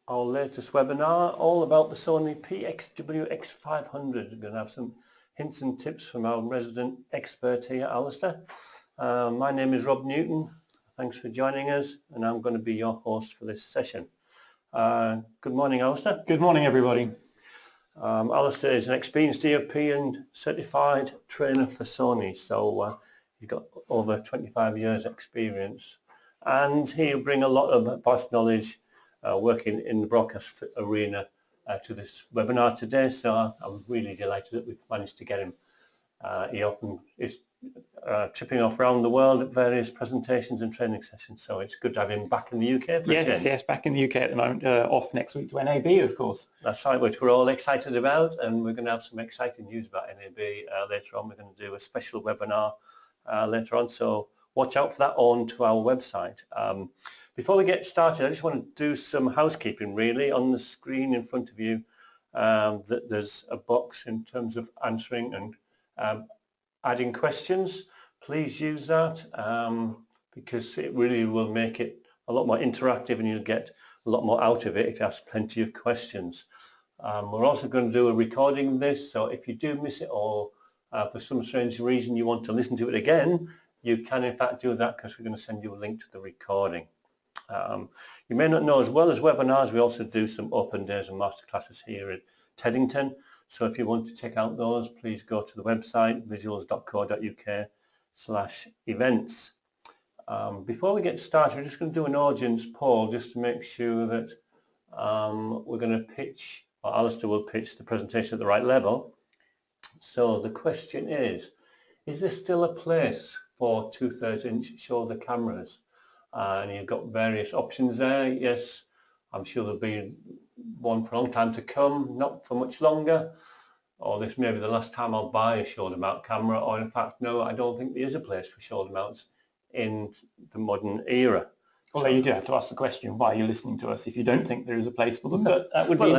our latest webinar, all about the Sony PXW-X500. We're going to have some hints and tips from our resident expert here, Alister. My name is Rob Newton. Thanks for joining us, and I'm going to be your host for this session. Good morning, Alister. Good morning, everybody. Alister is an experienced DoP and certified trainer for Sony, so he's got over 25 years experience, and he'll bring a lot of vast knowledge working in the broadcast arena to this webinar today. So I'm really delighted that we've managed to get him. He often is tripping off around the world at various presentations and training sessions, so it's good to have him back in the UK for a change. Yes, back in the UK at the moment, off next week to NAB, of course. That's right, which we're all excited about, and we're going to have some exciting news about NAB later on. We're going to do a special webinar later on, so watch out for that onto our website. Before we get started, I just want to do some housekeeping really. On the screen in front of you, that there's a box in terms of answering and adding questions. Please use that because it really will make it a lot more interactive, and you'll get a lot more out of it if you ask plenty of questions. We're also going to do a recording of this, so if you do miss it, or for some strange reason you want to listen to it again, you can in fact do that, because we're going to send you a link to the recording. You may not know, as well as webinars, we also do some open days and masterclasses here at Teddington. So if you want to check out those, please go to the website visuals.co.uk/events. Before we get started, we're just going to do an audience poll just to make sure that we're going to pitch, or Alister will pitch the presentation at the right level. So the question is there still a place for 2/3 inch shoulder cameras? And you've got various options there. Yes, I'm sure there'll be one for a long time to come, not for much longer, or this may be the last time I'll buy a shoulder mount camera, or in fact, no, I don't think there is a place for shoulder mounts in the modern era. Although you do have to ask the question, why are you listening to us if you don't think there is a place for them? But that would be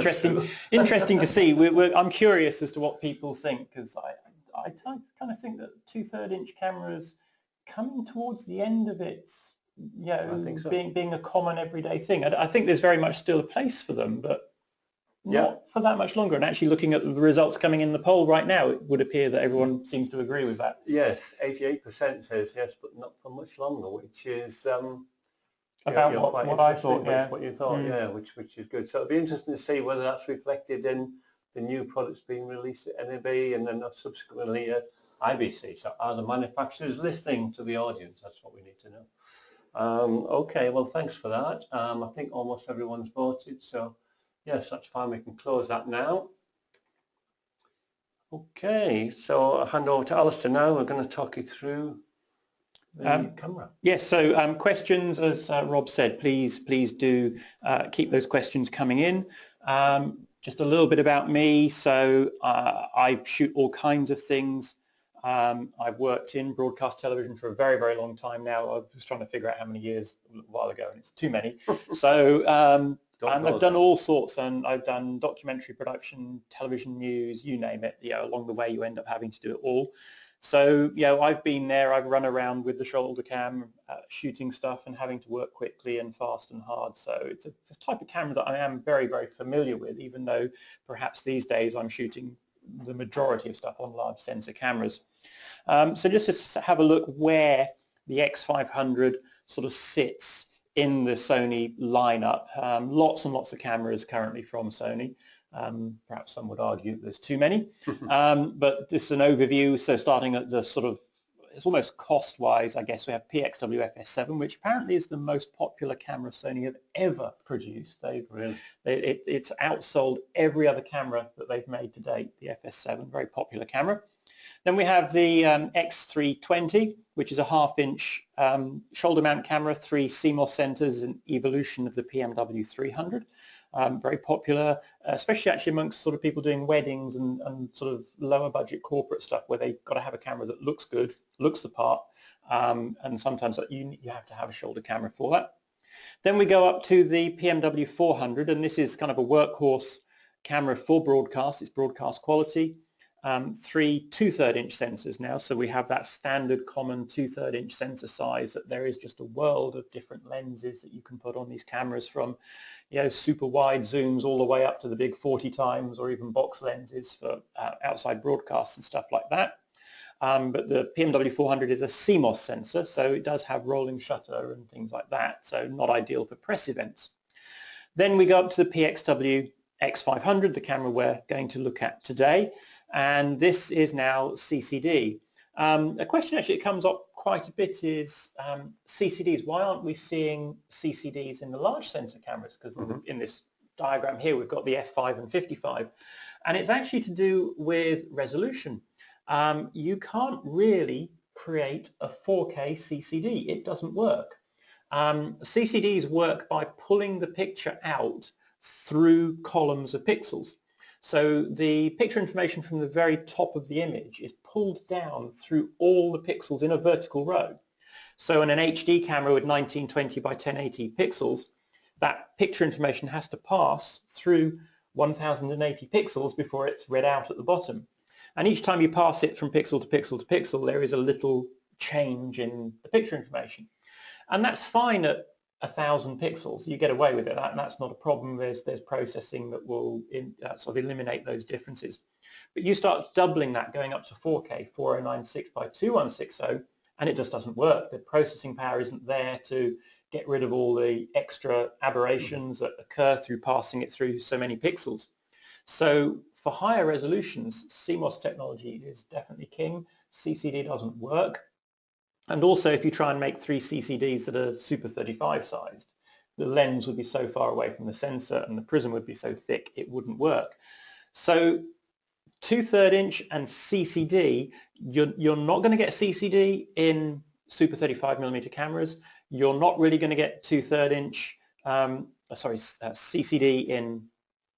interesting to see. I'm curious as to what people think, because I kind of think that 2/3 inch cameras coming towards the end of its, I think so, being a common everyday thing. I think there's very much still a place for them, but not for that much longer. And actually, looking at the results coming in the poll right now, it would appear that everyone seems to agree with that. Yes, 88% says yes, but not for much longer, which is about what I thought. Yeah, what you thought. Yeah, which is good. So it'll be interesting to see whether that's reflected in the new products being released at NAB and then subsequently at IBC. So are the manufacturers listening to the audience? That's what we need to know. Okay, well, thanks for that. I think almost everyone's voted, so yes, that's fine. We can close that now. Okay, so I'll hand over to Alister now. We're going to talk you through the camera. Yes, so questions, as Rob said, please do keep those questions coming in. Just a little bit about me. So I shoot all kinds of things. I've worked in broadcast television for a very, very long time now. I was trying to figure out how many years a while ago, and it's too many. So and I've done all sorts, and I've done documentary production, television news, you name it. Along the way you end up having to do it all. So I've been there. I've run around with the shoulder cam, shooting stuff and having to work quickly and fast and hard. So it's a type of camera that I am very, very familiar with, even though perhaps these days I'm shooting the majority of stuff on large sensor cameras. So just to have a look where the X500 sort of sits in the Sony lineup. Lots and lots of cameras currently from Sony. Perhaps some would argue that there's too many, but this is an overview. So starting at the sort of, it's almost cost-wise, I guess we have PXW-F7, which apparently is the most popular camera Sony have ever produced. It's outsold every other camera that they've made to date, the FS7, very popular camera. Then we have the X320, which is a 1/2 inch shoulder mount camera, 3 CMOS sensors, an evolution of the PMW-500. Very popular, especially actually amongst sort of people doing weddings and sort of lower budget corporate stuff, where they've got to have a camera that looks good, looks the part, and sometimes you have to have a shoulder camera for that. Then we go up to the PMW-500, and this is kind of a workhorse camera for broadcast. It's broadcast quality. 3 2/3 inch sensors now, so we have that standard common 2/3 inch sensor size. That there is just a world of different lenses that you can put on these cameras, from super wide zooms all the way up to the big 40 times or even box lenses for outside broadcasts and stuff like that. But the PMW-400 is a CMOS sensor, so it does have rolling shutter and things like that, so not ideal for press events. Then we go up to the PXW-X500, the camera we're going to look at today, and this is now CCD. A question actually that comes up quite a bit is CCDs. Why aren't we seeing CCDs in the large sensor cameras? Because in this diagram here we've got the F5 and 55, and it's actually to do with resolution. You can't really create a 4K CCD. It doesn't work. CCDs work by pulling the picture out through columns of pixels. So the picture information from the very top of the image is pulled down through all the pixels in a vertical row. So in an HD camera with 1920 by 1080 pixels, that picture information has to pass through 1080 pixels before it's read out at the bottom. And each time you pass it from pixel to pixel to pixel, there is a little change in the picture information. And that's fine at 1000 pixels. You get away with it, and that's not a problem. There's processing that will sort of eliminate those differences. But you start doubling that, going up to 4K, 4096 by 2160, and it just doesn't work. The processing power isn't there to get rid of all the extra aberrations that occur through passing it through so many pixels. So for higher resolutions, CMOS technology is definitely king. CCD doesn't work. And also, if you try and make 3 CCDs that are Super 35 sized, the lens would be so far away from the sensor and the prism would be so thick it wouldn't work. So 2/3 inch and CCD, you're not going to get CCD in Super 35mm cameras. You're not really going to get 2/3 inch, CCD in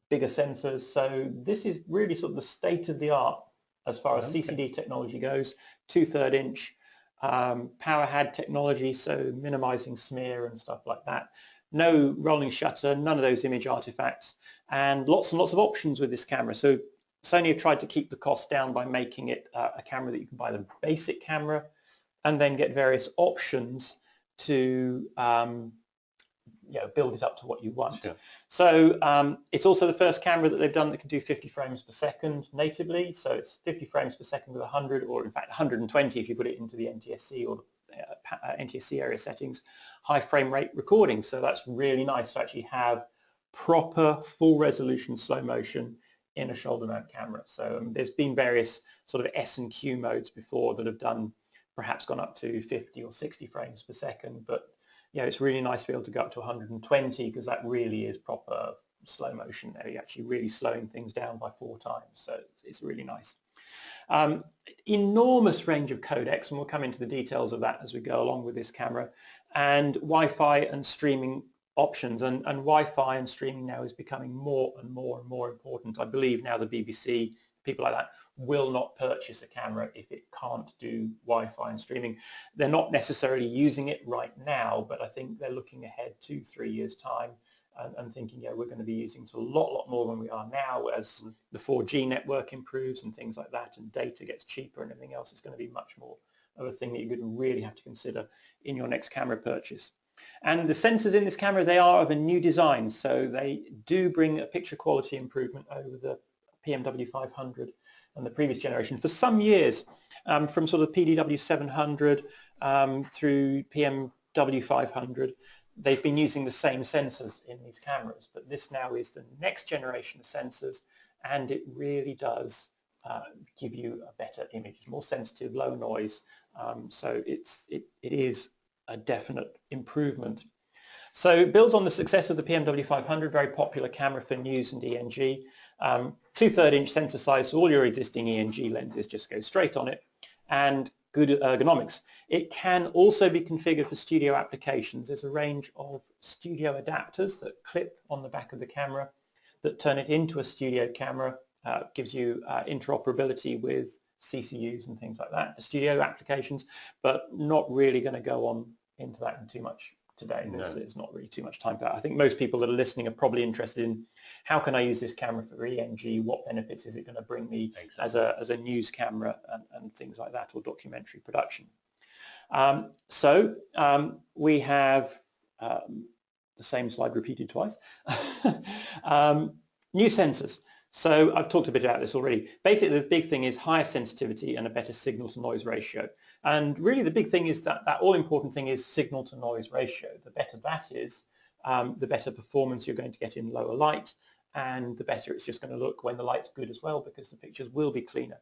bigger sensors. So this is really sort of the state of the art as far as CCD technology goes. 2/3 inch. Power had technology, so minimizing smear and stuff like that. No rolling shutter, none of those image artifacts, and lots of options with this camera. So Sony have tried to keep the cost down by making it a camera that you can buy the basic camera and then get various options to build it up to what you want. Sure. So it's also the first camera that they've done that can do 50 frames per second natively. So it's 50 frames per second with 100, or in fact 120 if you put it into the NTSC or NTSC area settings, high frame rate recording. So that's really nice to actually have proper full resolution slow motion in a shoulder mount camera. So there's been various sort of S and Q modes before that have done, perhaps gone up to 50 or 60 frames per second, but it's really nice to be able to go up to 120 because that really is proper slow motion there. You're actually really slowing things down by 4 times, so it's really nice. Enormous range of codecs, and we'll come into the details of that as we go along with this camera, and Wi-Fi and streaming options, and Wi-Fi and streaming now is becoming more and more important. I believe now the BBC, people like that, will not purchase a camera if it can't do Wi-Fi and streaming. They're not necessarily using it right now, but I think they're looking ahead 2-3 years time and thinking, we're going to be using it a lot more than we are now as the 4G network improves and things like that, and data gets cheaper and everything else. Is going to be much more of a thing that you're going to really have to consider in your next camera purchase. And the sensors in this camera, they are of a new design, so they do bring a picture quality improvement over the PMW-500 and the previous generation for some years, from sort of PDW-700 through PMW-500. They've been using the same sensors in these cameras, but this now is the next generation of sensors, and it really does give you a better image. It's more sensitive, low noise, so it is a definite improvement. So it builds on the success of the PMW-500, very popular camera for news and ENG. 2/3 inch sensor size, so all your existing ENG lenses just go straight on it, and good ergonomics. It can also be configured for studio applications. There's a range of studio adapters that clip on the back of the camera that turn it into a studio camera, gives you interoperability with CCUs and things like that for studio applications, but not really going to go on into that in too much today. No. There's not really too much time for that. I think most people that are listening are probably interested in how can I use this camera for ENG, what benefits is it going to bring me as a news camera and things like that, or documentary production. We have the same slide repeated twice. New sensors. So I've talked a bit about this already. Basically, the big thing is higher sensitivity and a better signal-to-noise ratio. And really the big thing is that all-important thing is signal-to-noise ratio. The better that is, the better performance you're going to get in lower light, and the better it's just going to look when the light's good as well, because the pictures will be cleaner.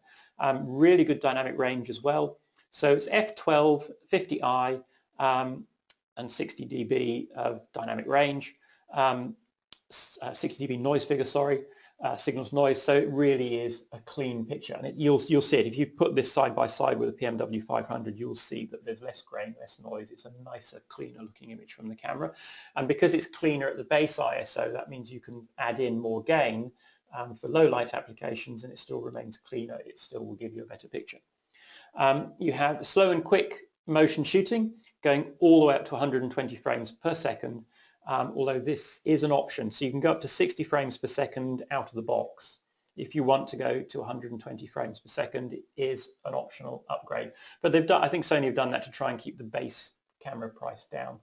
Really good dynamic range as well. So it's f12, 50i, and 60 dB of dynamic range, 60 dB noise figure, sorry. Signals noise, so it really is a clean picture, and you'll see it if you put this side by side with a PMW-500. You'll see that there's less grain, less noise. It's a nicer, cleaner looking image from the camera, and because it's cleaner at the base ISO, that means you can add in more gain for low light applications, and it still remains cleaner. It still will give you a better picture. You have slow and quick motion shooting going all the way up to 120 frames per second. Although this is an option, so you can go up to 60 frames per second out of the box. If you want to go to 120 frames per second, it is an optional upgrade. But they've done, I think Sony have done that to try and keep the base camera price down.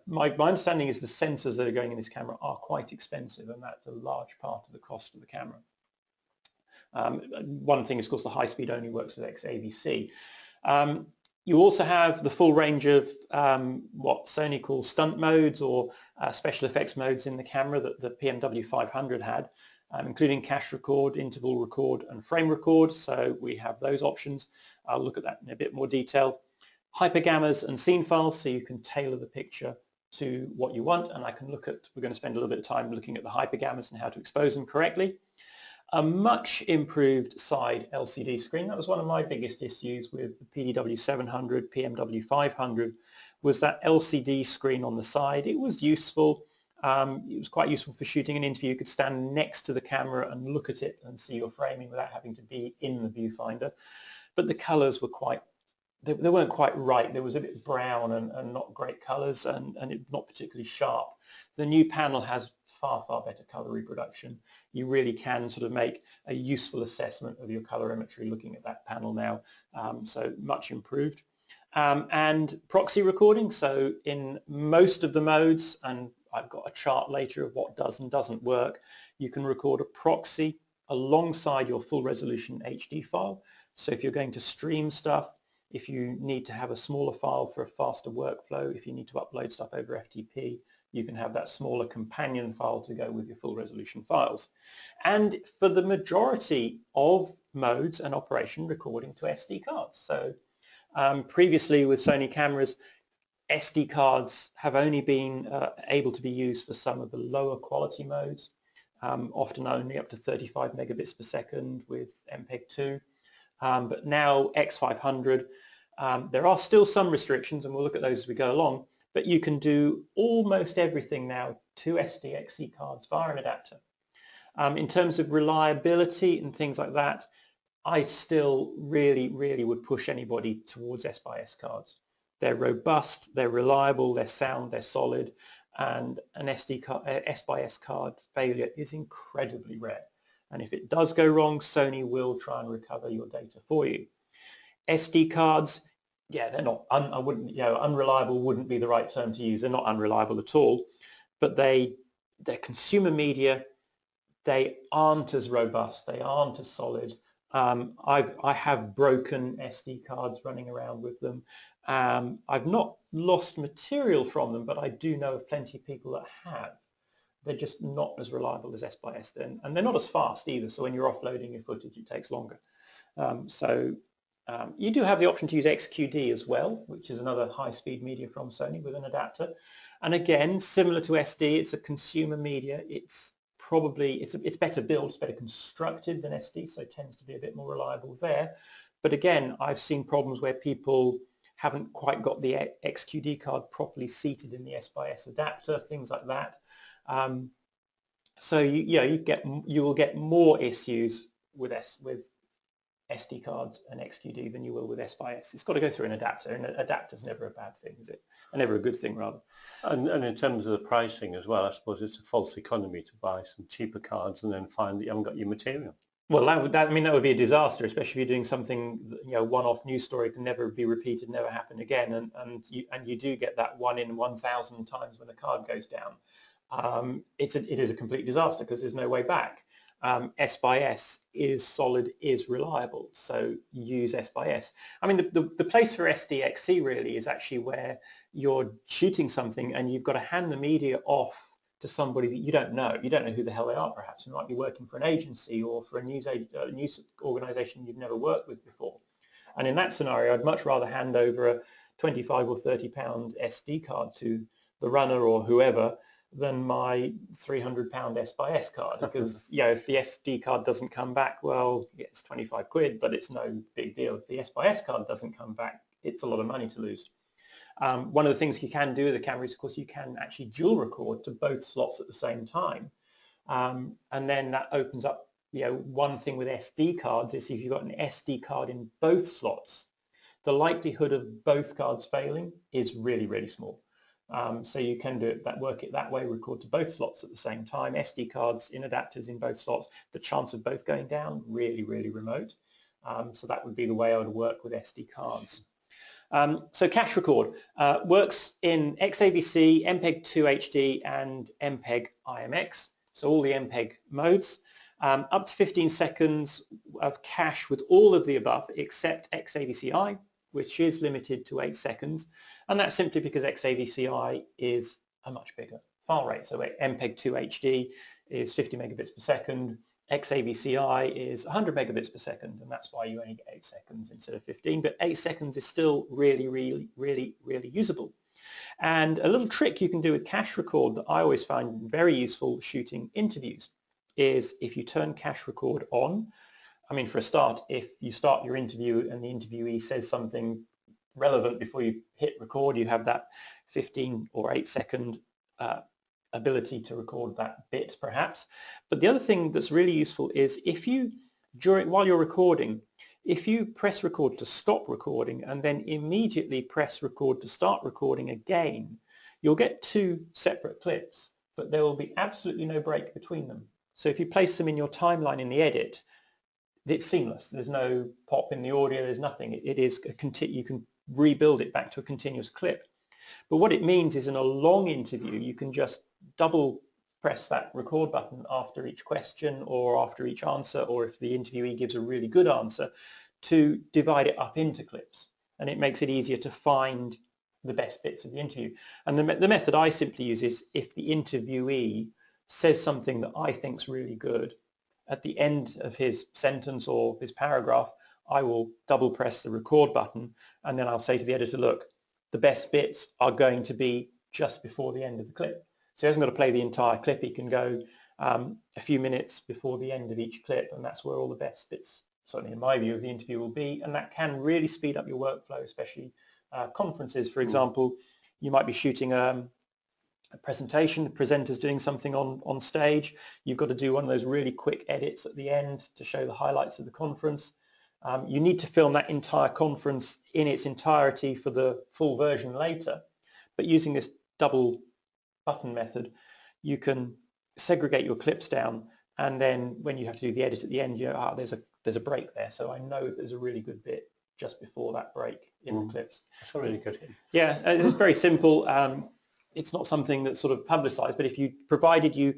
My understanding is the sensors that are going in this camera are quite expensive, and that's a large part of the cost of the camera. One thing is, of course, the high speed only works with XAVC. You also have the full range of what Sony calls stunt modes, or special effects modes in the camera that the PMW-500 had, including cache record, interval record and frame record. So we have those options. I'll look at that in a bit more detail. Hypergammas and scene files, so you can tailor the picture to what you want, and we're going to spend a little bit of time looking at the hypergammas and how to expose them correctly. A much improved side LCD screen. That was one of my biggest issues with the PDW-700, PMW-500, was that LCD screen on the side. It was useful. It was quite useful for shooting an interview. You could stand next to the camera and look at it and see your framing without having to be in the viewfinder. But the colours were they weren't quite right. There was a bit brown and not great colours, and not particularly sharp. The new panel has far better colour reproduction. You really can sort of make a useful assessment of your colorimetry looking at that panel now, so much improved. And proxy recording, so in most of the modes, and I've got a chart later of what does and doesn't work, you can record a proxy alongside your full resolution HD file. So if you're going to stream stuff, if you need to have a smaller file for a faster workflow, if you need to upload stuff over FTP, you can have that smaller companion file to go with your full resolution files. And for the majority of modes and operation, recording to SD cards. So previously with Sony cameras, SD cards have only been able to be used for some of the lower quality modes, often only up to 35 megabits per second with MPEG-2. But now X500, there are still some restrictions, and we'll look at those as we go along, but you can do almost everything now to SDXC cards via an adapter. In terms of reliability and things like that, I still really would push anybody towards S/S cards. They're robust, they're reliable, they're sound, they're solid, and an S/S card failure is incredibly rare. And if it does go wrong, Sony will try and recover your data for you. SD cards, yeah, they're not, unreliable wouldn't be the right term to use. They're not unreliable at all, but they're consumer media. They aren't as robust. They aren't as solid. I have broken SD cards running around with them. I've not lost material from them, but I do know of plenty of people that have. They're just not as reliable as S/S, and they're not as fast either. So when you're offloading your footage, it takes longer. You do have the option to use XQD as well, which is another high-speed media from Sony with an adapter. And again, similar to SD, it's a consumer media. It's better built, it's better constructed than SD, so it tends to be a bit more reliable there. But again, I've seen problems where people haven't quite got the XQD card properly seated in the S/S adapter, things like that. So you will get more issues with SD cards and XQD than you will with S/S. It's got to go through an adapter, and an adapter's never a bad thing, is it? And never a good thing, rather. And in terms of the pricing as well, I suppose it's a false economy to buy some cheaper cards and then find that you haven't got your material. Well, that would be a disaster, especially if you're doing something, one-off news story can never be repeated, never happen again, and you do get that 1 in 1,000 times when a card goes down. It is a complete disaster because there's no way back. S/S is solid, is reliable, so use S/S. I mean, the place for SDXC really is actually where you're shooting something and you've got to hand the media off to somebody that you don't know. You don't know who the hell they are, perhaps. You might be working for an agency or for a news organisation you've never worked with before. And in that scenario, I'd much rather hand over a 25 or 30 pound SD card to the runner or whoever than my 300 pound S/S card, because if the SD card doesn't come back, well, it's 25 quid, but it's no big deal. If the S/S card doesn't come back, it's a lot of money to lose. One of the things you can do with the camera is, of course, you can actually dual record to both slots at the same time, and then that opens up, one thing with SD cards is if you've got an SD card in both slots, the likelihood of both cards failing is really, really small. So you can work it that way, record to both slots at the same time. SD cards in adapters in both slots, the chance of both going down, really, really remote. So that would be the way I would work with SD cards. So cache record works in XAVC, MPEG-2 HD and MPEG-IMX, so all the MPEG modes. Up to 15 seconds of cache with all of the above except XAVCI, which is limited to 8 seconds, and that's simply because XAVCI is a much bigger file rate. So MPEG-2 HD is 50 megabits per second, XAVCI is 100 megabits per second, and that's why you only get 8 seconds instead of 15, but 8 seconds is still really, really, really, really usable. And a little trick you can do with cache record that I always find very useful shooting interviews is if you turn cache record on. I mean, for a start, if you start your interview and the interviewee says something relevant before you hit record, you have that 15 or 8 second ability to record that bit, perhaps. But the other thing that's really useful is if you, while you're recording, if you press record to stop recording and then immediately press record to start recording again, you'll get 2 separate clips, but there will be absolutely no break between them. So if you place them in your timeline in the edit, it's seamless. There's no pop in the audio, there's nothing. It is you can rebuild it back to a continuous clip. But what it means is in a long interview, you can just double press that record button after each question or after each answer, or if the interviewee gives a really good answer, to divide it up into clips. And it makes it easier to find the best bits of the interview. And the method I simply use is if the interviewee says something that I think's really good, at the end of his sentence or his paragraph, I will double press the record button, and then I'll say to the editor, look, the best bits are going to be just before the end of the clip. So he hasn't got to play the entire clip. He can go a few minutes before the end of each clip, and that's where all the best bits, certainly in my view, of the interview will be. And that can really speed up your workflow, especially conferences, for example. You might be shooting a presentation, the presenter's doing something on stage. You've got to do one of those really quick edits at the end to show the highlights of the conference. You need to film that entire conference in its entirety for the full version later. But using this double button method, you can segregate your clips down, and then when you have to do the edit at the end, you know, there's a break there. So I know there's a really good bit just before that break in the clips. That's a really good hit. Yeah, it's very simple. It's not something that's sort of publicized, but provided you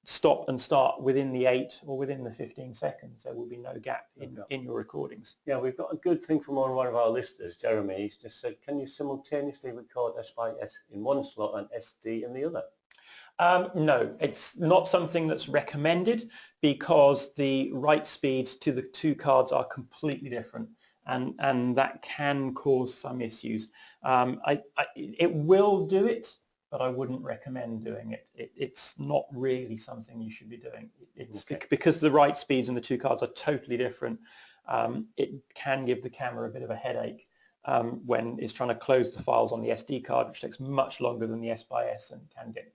stop and start within the 8 or within the 15 seconds, there will be no gap in your recordings. Yeah, we've got a good thing from one of our listeners, Jeremy. He's just said, can you simultaneously record S/S in one slot and SD in the other? No, it's not something that's recommended because the write speeds to the 2 cards are completely different, and that can cause some issues. It will do it, but I wouldn't recommend doing it. It's not really something you should be doing. It's because the write speeds in the 2 cards are totally different. It can give the camera a bit of a headache when it's trying to close the files on the SD card, which takes much longer than the S/S and can get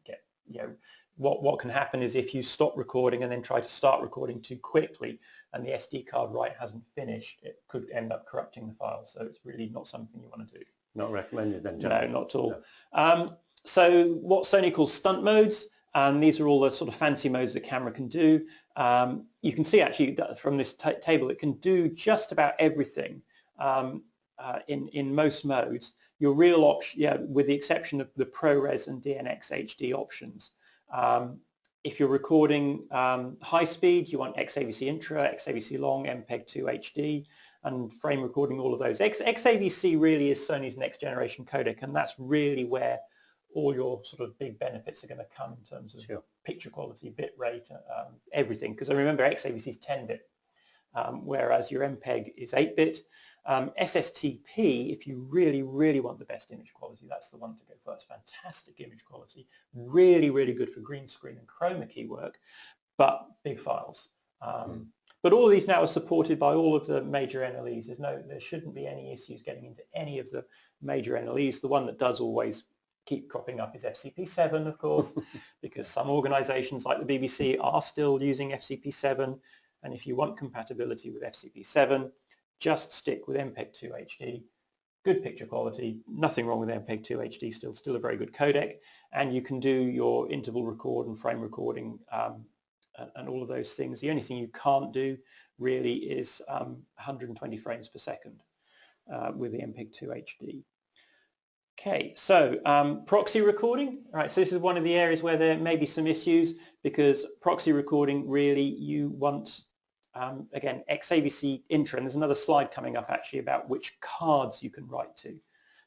what can happen is if you stop recording and then try to start recording too quickly and the SD card write hasn't finished, it could end up corrupting the file. So it's really not something you want to do. Not recommended then, John? No, not at all. No. So what Sony calls stunt modes, and these are all the sort of fancy modes the camera can do. You can see actually that from this table it can do just about everything in most modes. Your real option, with the exception of the ProRes and DNx HD options. If you're recording high speed, you want XAVC Intra, XAVC Long, MPEG-2 HD, and frame recording, all of those. XAVC really is Sony's next generation codec, and that's really where all your sort of big benefits are going to come in terms of picture quality, bit rate, everything. Because I remember XAVC is 10-bit, whereas your MPEG is 8-bit. SSTP, if you really, really want the best image quality, that's the one to go first. Fantastic image quality, really, really good for green screen and chroma key work, but big files. But all of these now are supported by all of the major NLEs. There shouldn't be any issues getting into any of the major NLEs. The one that does always keep cropping up is FCP7, of course, because some organizations like the BBC are still using FCP7, and if you want compatibility with FCP7, just stick with MPEG-2 HD. Good picture quality, nothing wrong with MPEG-2 HD, still a very good codec, and you can do your interval record and frame recording and all of those things. The only thing you can't do really is 120 frames per second with the MPEG-2 HD. Okay, so proxy recording. All right, so this is one of the areas where there may be some issues, because proxy recording really you want again, XAVC Intra, and there's another slide coming up actually about which cards you can write to.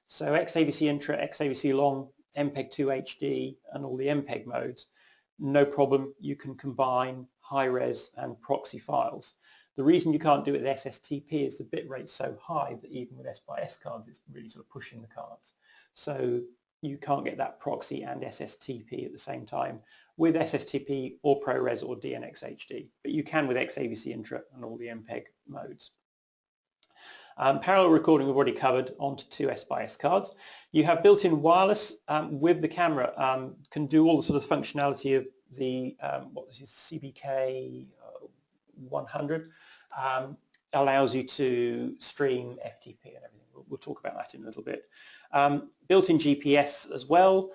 So XAVC Intra, XAVC Long, MPEG-2 HD, and all the MPEG modes, no problem. You can combine high-res and proxy files. The reason you can't do it with SSTP is the bit rate's so high that even with S/S cards, it's really sort of pushing the cards. So you can't get that proxy and SSTP at the same time with SSTP or ProRes or DNx HD, but you can with XAVC Intra and all the MPEG modes. Parallel recording we've already covered onto two S/S cards. You have built-in wireless with the camera, can do all the sort of functionality of the what was his CBK 100, allows you to stream FTP and everything. We'll talk about that in a little bit. Built-in GPS as well,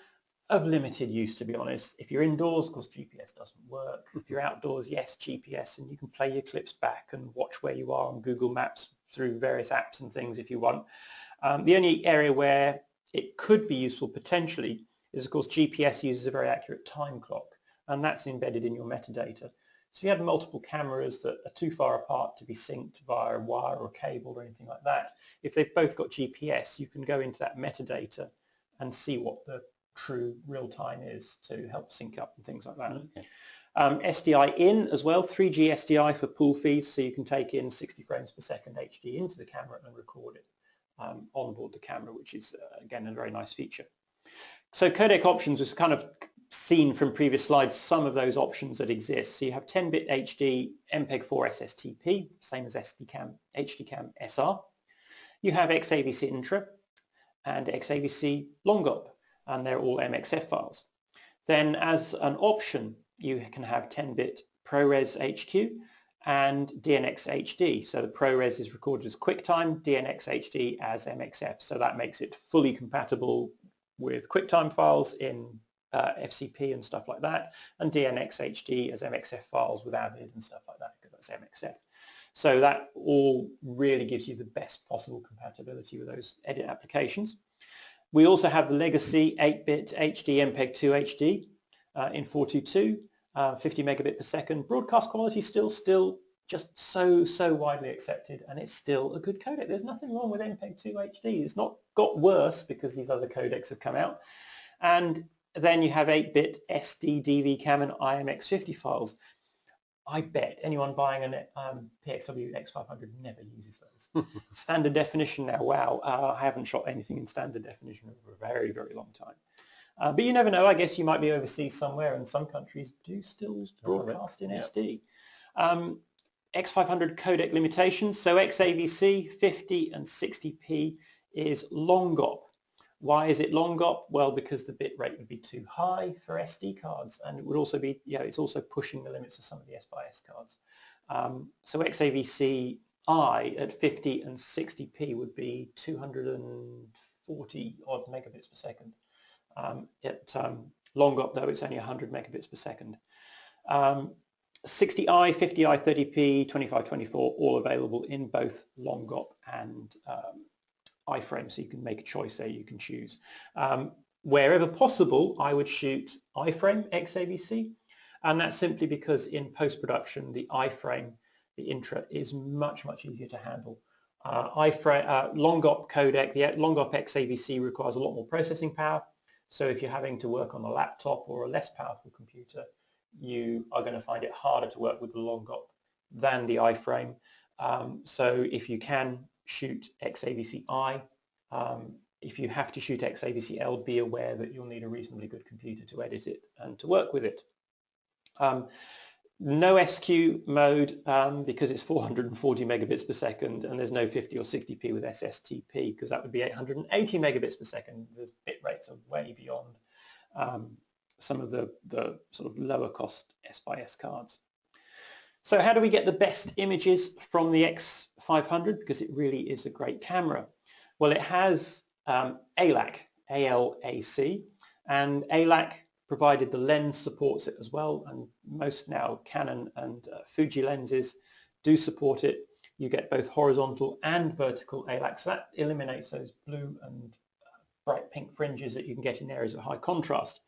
of limited use, to be honest. If you're indoors, of course GPS doesn't work. If you're outdoors, yes, GPS, and you can play your clips back and watch where you are on Google Maps through various apps and things if you want. The only area where it could be useful potentially is, of course, GPS uses a very accurate time clock, and that's embedded in your metadata. So if you have multiple cameras that are too far apart to be synced via a wire or cable or anything like that, if they've both got GPS, you can go into that metadata and see what the true real time is to help sync up and things like that. Okay. SDI in as well, 3G SDI for pool feeds, so you can take in 60 frames per second HD into the camera and record it on board the camera, which is again a very nice feature. So codec options was kind of seen from previous slides some of those options that exist. So you have 10-bit HD, MPEG-4 SSTP, same as HDCam SR. You have XAVC Intra and XAVC Long-op, and they're all MXF files. Then as an option, you can have 10-bit ProRes HQ and DNx HD. So the ProRes is recorded as QuickTime, DNx HD as MXF. So that makes it fully compatible with QuickTime files in FCP and stuff like that, and DNx HD as MXF files with Avid and stuff like that, because that's MXF. So that all really gives you the best possible compatibility with those edit applications. We also have the legacy 8-bit HD MPEG-2 HD in 422, 50 megabit per second. Broadcast quality still just so widely accepted, and it's still a good codec. There's nothing wrong with MPEG-2 HD. It's not got worse because these other codecs have come out. And then you have 8-bit SD, DV-Cam and IMX50 files. I bet anyone buying a PXW-X500 never uses those. Standard definition now, wow, I haven't shot anything in standard definition for a very, very long time. But you never know, I guess you might be overseas somewhere, and some countries do still broadcast in SD. X500 codec limitations, so XAVC 50 and 60p is Long-op. Why is it long GOP? Well, because the bit rate would be too high for SD cards, and it would also be, it's also pushing the limits of some of the S/S cards. So XAVC-I at 50 and 60p would be 240 odd megabits per second. At long GOP though, it's only 100 megabits per second. 60i, 50i, 30p, 2524, all available in both long GOP and iframe, so you can make a choice there, you can choose. Wherever possible, I would shoot iframe XAVC, and that's simply because in post-production, the iframe, the intra, is much easier to handle. Long GOP codec, the long GOP XAVC requires a lot more processing power, so if you're having to work on a laptop or a less powerful computer, you are going to find it harder to work with the long GOP than the iframe. So if you can shoot XAVC-I, if you have to shoot XAVC-L, be aware that you'll need a reasonably good computer to edit it and to work with it. No SQ mode because it's 440 megabits per second, and there's no 50 or 60p with SSTP because that would be 880 megabits per second. The bit rates are way beyond some of the sort of lower cost S/S cards. So how do we get the best images from the X500? Because it really is a great camera. Well, it has ALAC, A-L-A-C, and ALAC, provided the lens supports it as well, and most now Canon and Fuji lenses do support it. You get both horizontal and vertical ALAC, so that eliminates those blue and bright pink fringes that you can get in areas of high contrast.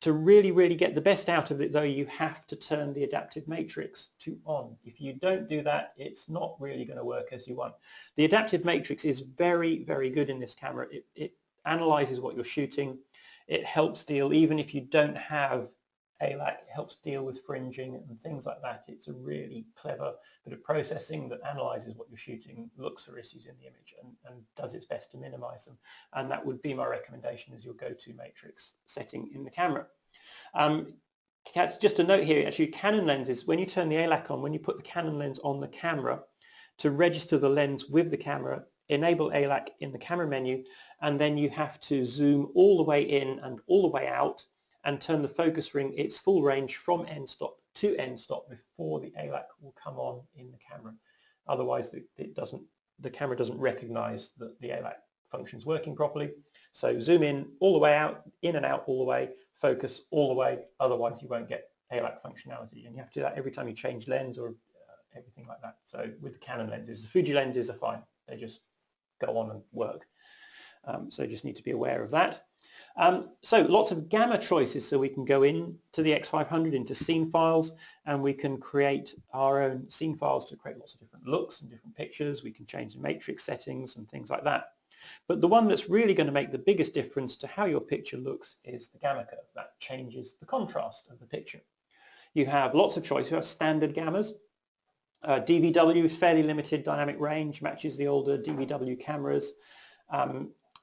To really get the best out of it though, you have to turn the adaptive matrix to on. If you don't do that, it's not really going to work as you want. The adaptive matrix is very good in this camera. It analyzes what you're shooting. It helps deal, even if you don't have ALAC, it helps deal with fringing and things like that. It's a really clever bit of processing that analyzes what you're shooting, looks for issues in the image, and does its best to minimize them. And that would be my recommendation as your go-to matrix setting in the camera. Just a note here, actually, Canon lenses, when you turn the ALAC on, when you put the Canon lens on the camera, to register the lens with the camera, enable ALAC in the camera menu, and then you have to zoom all the way in and all the way out and turn the focus ring its full range from end stop to end stop before the ALAC will come on in the camera. Otherwise, the camera doesn't recognize that the ALAC function is working properly. So zoom in all the way out, in and out all the way, focus all the way, otherwise you won't get ALAC functionality. And you have to do that every time you change lens or everything like that. So with the Canon lenses, the Fuji lenses are fine. They just go on and work. So you just need to be aware of that. So lots of gamma choices, so we can go into the X500 into scene files, and we can create our own scene files to create lots of different looks and different pictures. We can change the matrix settings and things like that. But the one that's really going to make the biggest difference to how your picture looks is the gamma curve. That changes the contrast of the picture. You have lots of choice. You have standard gammas. DVW is fairly limited dynamic range, matches the older DVW cameras.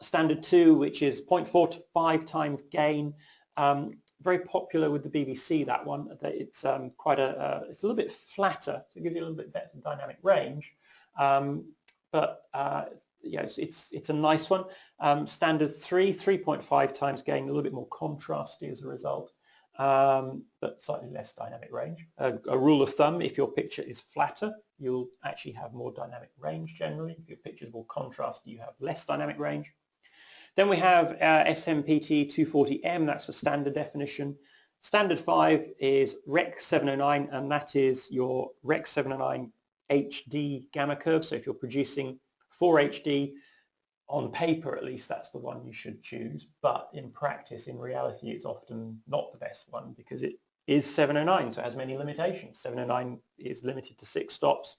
Standard 2, which is 0.4 to 5 times gain, very popular with the BBC, that one. It's quite it's a little bit flatter, so it gives you a little bit better dynamic range, but yeah, it's a nice one. Standard 3, 3.5 times gain, a little bit more contrasty as a result, but slightly less dynamic range. A rule of thumb, if your picture is flatter, you'll actually have more dynamic range generally. If your picture is more contrasty, you have less dynamic range. Then we have SMPT 240M, that's for standard definition. Standard 5 is Rec 709, and that is your Rec 709 HD gamma curve. So if you're producing for HD, on paper at least, that's the one you should choose. But in practice, in reality, it's often not the best one because it is 709, so it has many limitations. 709 is limited to 6 stops,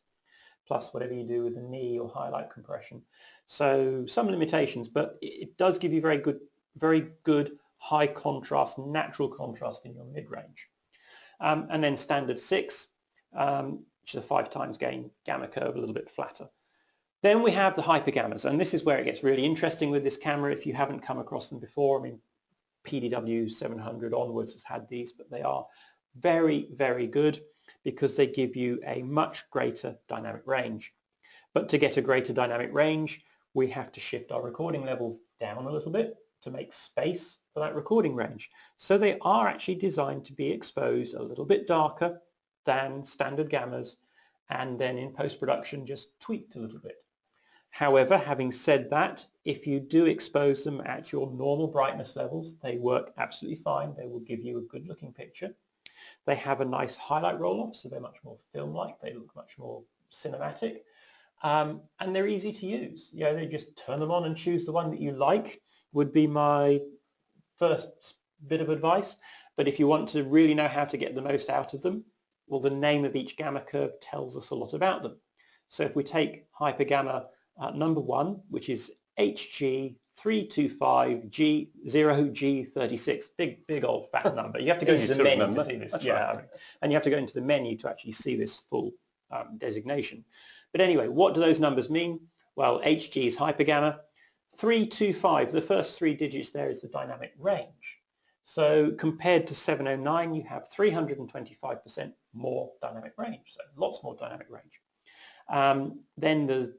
plus whatever you do with the knee or highlight compression. So some limitations, but it does give you very good high contrast, natural contrast in your mid-range. And then standard 6, which is a 5 times gain gamma curve, a little bit flatter. Then we have the hypergammas, and this is where it gets really interesting with this camera if you haven't come across them before. I mean, PXW-700 onwards has had these, but they are very good because they give you a much greater dynamic range. But to get a greater dynamic range, we have to shift our recording levels down a little bit to make space for that recording range. So they are actually designed to be exposed a little bit darker than standard gammas, and then in post-production just tweaked a little bit. However, having said that, if you do expose them at your normal brightness levels, they work absolutely fine. They will give you a good looking picture. They have a nice highlight roll-off, so they're much more film-like. They look much more cinematic. And they're easy to use. You know, they just turn them on and choose the one that you like would be my first bit of advice. But if you want to really know how to get the most out of them, well, the name of each gamma curve tells us a lot about them. So if we take hypergamma number 1, which is HG325G0G36, big old fat number. You have to go into the menu to see this. Yeah, right. And you have to go into the menu to actually see this full designation. But anyway, what do those numbers mean? Well, HG is hypergamma. 325, the first 3 digits there is the dynamic range. So compared to 709, you have 325% more dynamic range, so lots more dynamic range. Then the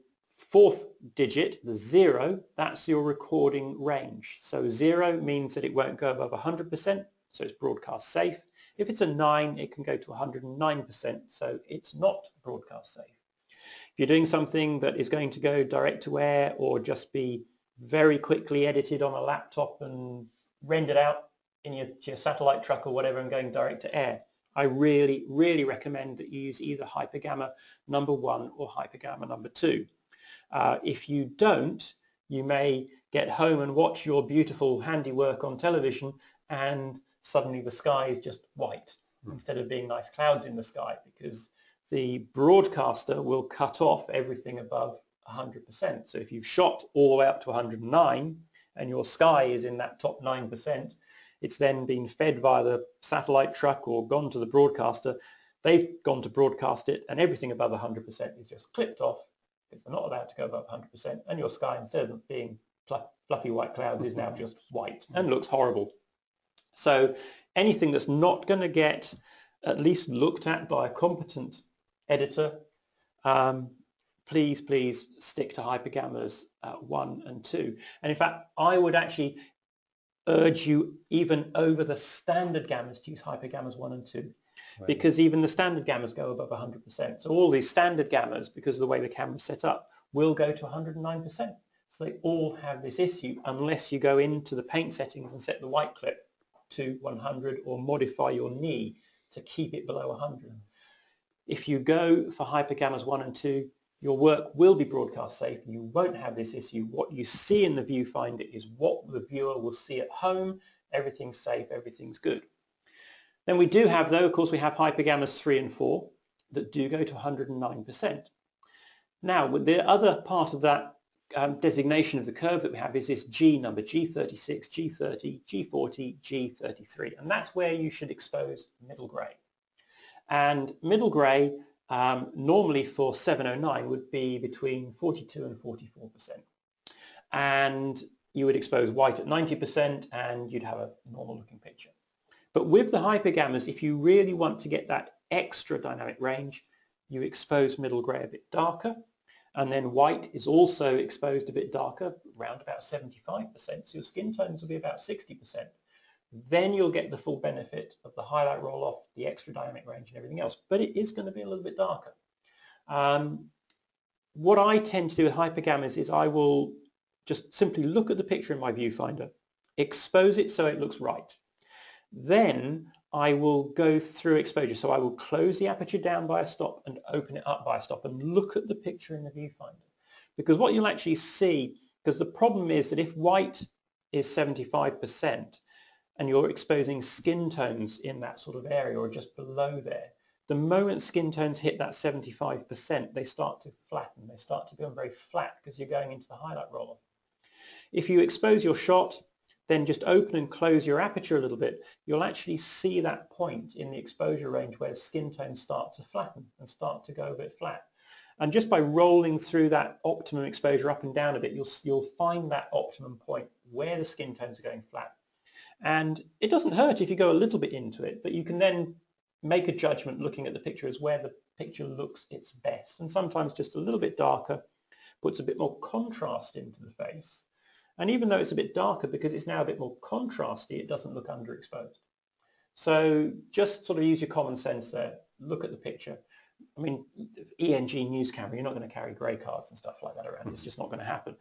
4th digit, the 0, that's your recording range. So 0 means that it won't go above 100%, so it's broadcast safe. If it's a 9, it can go to 109%, so it's not broadcast safe. If you're doing something that is going to go direct to air or just be very quickly edited on a laptop and rendered out in your satellite truck or whatever and going direct to air, I really, really recommend that you use either hypergamma number 1 or hypergamma number 2. If you don't, you may get home and watch your beautiful handiwork on television and suddenly the sky is just white instead of being nice clouds in the sky, because the broadcaster will cut off everything above 100%. So if you've shot all the way up to 109 and your sky is in that top 9%, it's then been fed via the satellite truck or gone to the broadcaster. They've gone to broadcast it, and everything above 100% is just clipped off because they're not allowed to go above 100%, and your sky, instead of being fluffy white clouds, is now just white and looks horrible. So anything that's not going to get at least looked at by a competent editor, please stick to hypergammas 1 and 2. And in fact, I would actually urge you even over the standard gammas to use hypergammas 1 and 2, right, because even the standard gammas go above 100%. So all these standard gammas, because of the way the camera's set up, will go to 109%. So they all have this issue unless you go into the paint settings and set the white clip to 100 or modify your knee to keep it below 100. If you go for hypergammas 1 and 2, your work will be broadcast safe. You won't have this issue. What you see in the viewfinder is what the viewer will see at home. Everything's safe, everything's good. Then we do have, though, of course, we have hypergammas 3 and 4 that do go to 109%. Now, the other part of that designation of the curve that we have is this G number, G36, G30, G40, G33, and that's where you should expose middle grey. And middle grey normally for 709 would be between 42 and 44%. And you would expose white at 90% and you'd have a normal looking picture. But with the hypergammas, if you really want to get that extra dynamic range, you expose middle grey a bit darker, and then white is also exposed a bit darker, around about 75%, so your skin tones will be about 60%. Then you'll get the full benefit of the highlight roll-off, the extra dynamic range and everything else, but it is going to be a little bit darker. What I tend to do with hypergammas is I will just simply look at the picture in my viewfinder, expose it so it looks right. Then I will go through exposure, so I will close the aperture down by a stop and open it up by a stop and look at the picture in the viewfinder. Because what you'll actually see, because the problem is that if white is 75%, and you're exposing skin tones in that sort of area or just below there, the moment skin tones hit that 75%, they start to flatten. They start to become very flat because you're going into the highlight roll-off. If you expose your shot, then just open and close your aperture a little bit, you'll actually see that point in the exposure range where skin tones start to flatten and start to go a bit flat. And just by rolling through that optimum exposure up and down a bit, you'll find that optimum point where the skin tones are going flat. And it doesn't hurt if you go a little bit into it, but you can then make a judgment looking at the picture as where the picture looks its best, and sometimes just a little bit darker puts a bit more contrast into the face. And even though it's a bit darker, because it's now a bit more contrasty, it doesn't look underexposed. So just sort of use your common sense there. Look at the picture. I mean, ENG news camera, you're not going to carry grey cards and stuff like that around. It's just not going to happen.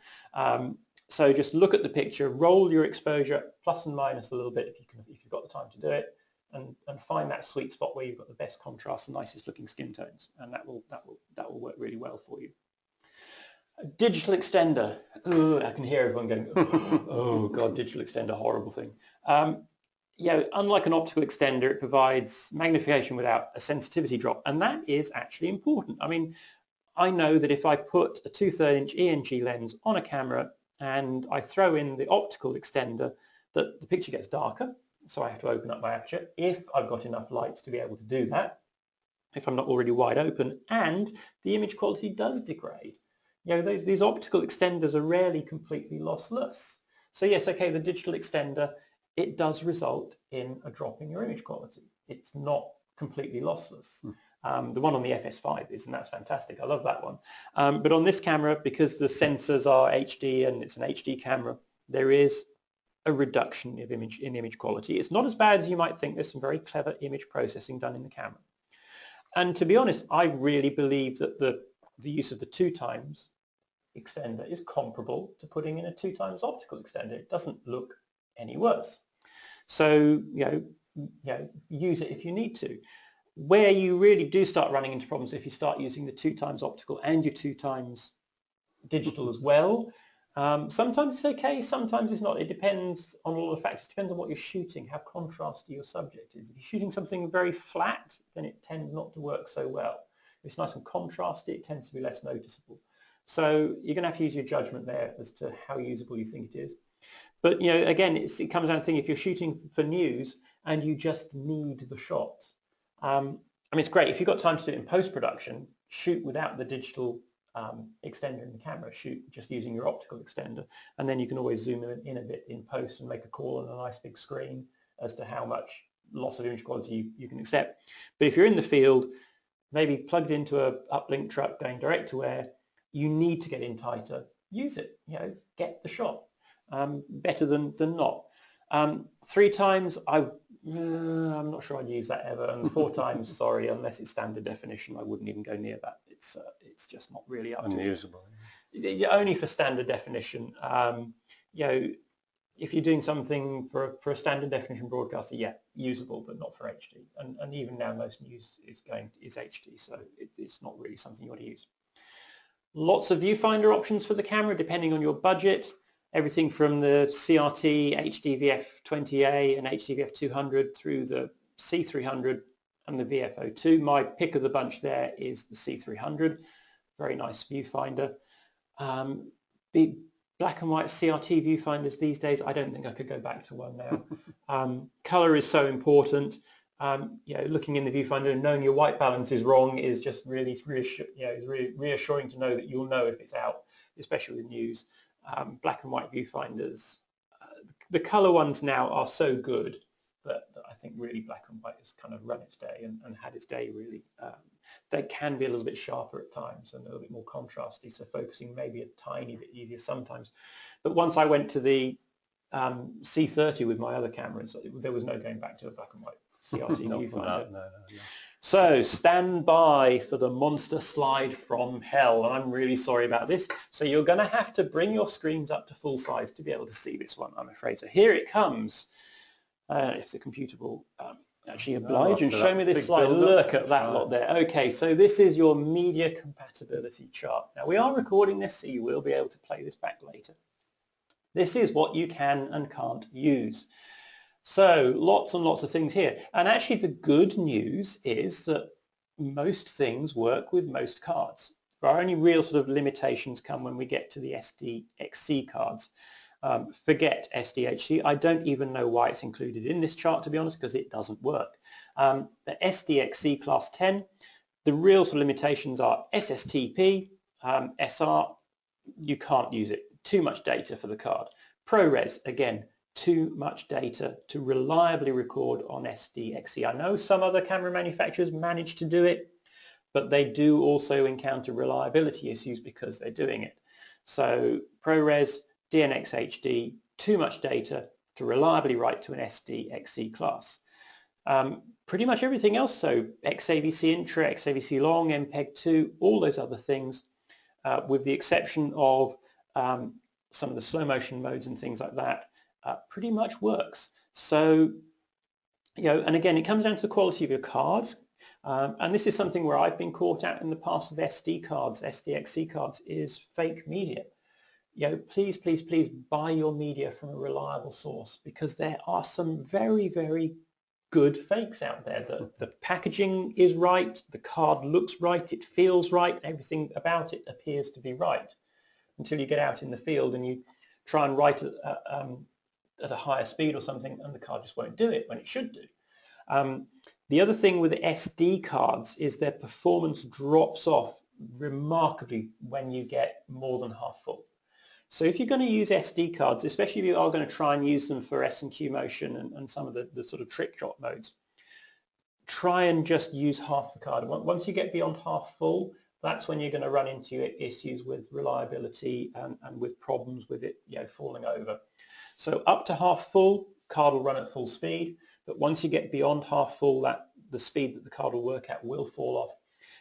So just look at the picture, roll your exposure plus and minus a little bit if you've got the time to do it, and find that sweet spot where you've got the best contrast and nicest looking skin tones, and that will work really well for you. A digital extender. Ooh, I can hear everyone going, oh god, digital extender, horrible thing. Unlike an optical extender, it provides magnification without a sensitivity drop, and that is actually important. I mean, I know that if I put a 2/3 inch ENG lens on a camera and I throw in the optical extender, that the picture gets darker, so I have to open up my aperture if I've got enough light to be able to do that, if I'm not already wide open, and the image quality does degrade. These optical extenders are rarely completely lossless. So yes, okay, the digital extender, it does result in a drop in your image quality. It's not completely lossless. The one on the FS5 is, and that's fantastic. I love that one. But on this camera, because the sensors are HD and it's an HD camera, there is a reduction in image quality. It's not as bad as you might think. There's some very clever image processing done in the camera. And to be honest, I really believe that the use of the 2x extender is comparable to putting in a 2x optical extender. It doesn't look any worse. So use it if you need to. Where you really do start running into problems if you start using the 2x optical and your 2x digital as well. Sometimes it's okay, sometimes it's not. It depends on all the factors. It depends on what you're shooting, how contrasty your subject is. If you're shooting something very flat, then it tends not to work so well. If it's nice and contrasty, it tends to be less noticeable. So you're going to have to use your judgment there as to how usable you think it is. But again, it comes down to the thing, if you're shooting for news and you just need the shot. I mean, it's great if you've got time to do it in post-production, shoot without the digital extender in the camera, shoot just using your optical extender, and then you can always zoom in a bit in post and make a call on a nice big screen as to how much loss of image quality you can accept. But if you're in the field, maybe plugged into a uplink truck going direct to air, you need to get in tighter, use it, get the shot. Better than not. 3x, I'm not sure I'd use that ever, and 4x, sorry, unless it's standard definition, I wouldn't even go near that. It's just not really up to unusable. Only for standard definition. If you're doing something for a standard definition broadcaster, yeah, usable, but not for HD. And even now, most news is HD, so it's not really something you want to use. Lots of viewfinder options for the camera, depending on your budget. Everything from the CRT, HDVF-20A and HDVF-200 through the C300 and the VF-02. My pick of the bunch there is the C300. Very nice viewfinder. The black and white CRT viewfinders these days, I don't think I could go back to one now. Color is so important. Looking in the viewfinder and knowing your white balance is wrong is just really reassuring to know that you'll know if it's out, especially with news. Black and white viewfinders, the color ones now are so good that I think really black and white has kind of run its day and had its day really. They can be a little bit sharper at times and a little bit more contrasty, so focusing maybe a tiny bit easier sometimes. But once I went to the C30 with my other cameras, there was no going back to a black and white CRT viewfinder. No. So stand by for the monster slide from hell. I'm really sorry about this. So you're going to have to bring your screens up to full size to be able to see this one, I'm afraid. So here it comes. If the computer will actually oblige and show me this slide. Look at that lot there. Okay, so this is your media compatibility chart. Now we are recording this, so you will be able to play this back later. This is what you can and can't use. So lots and lots of things here. And actually the good news is that most things work with most cards. Our only real sort of limitations come when we get to the SDXC cards. Forget SDHC. I don't even know why it's included in this chart, to be honest, because it doesn't work. The SDXC class 10, the real sort of limitations are SSTP, SR, you can't use it. Too much data for the card. ProRes, again, too much data to reliably record on SDXC. I know some other camera manufacturers manage to do it, but they do also encounter reliability issues because they're doing it. So ProRes, DNx HD, too much data to reliably write to an SD-XC class. Pretty much everything else, so XAVC intra, XAVC long, MPEG-2, all those other things, with the exception of some of the slow motion modes and things like that, pretty much works. So, and again, it comes down to the quality of your cards. And this is something where I've been caught out in the past with SD cards, SD-XC cards, is fake media. Please, please, please buy your media from a reliable source, because there are some very, very good fakes out there. The packaging is right, the card looks right, it feels right, everything about it appears to be right, until you get out in the field and you try and write at a higher speed or something, and the card just won't do it when it should do. The other thing with SD cards is their performance drops off remarkably when you get more than half full. So if you're going to use SD cards, especially if you are going to try and use them for S&Q motion and some of the sort of trick shot modes, try and just use half the card. Once you get beyond half full, that's when you're going to run into issues with reliability and with problems with it falling over. So up to half full, card will run at full speed, but once you get beyond half full, the speed that the card will work at will fall off.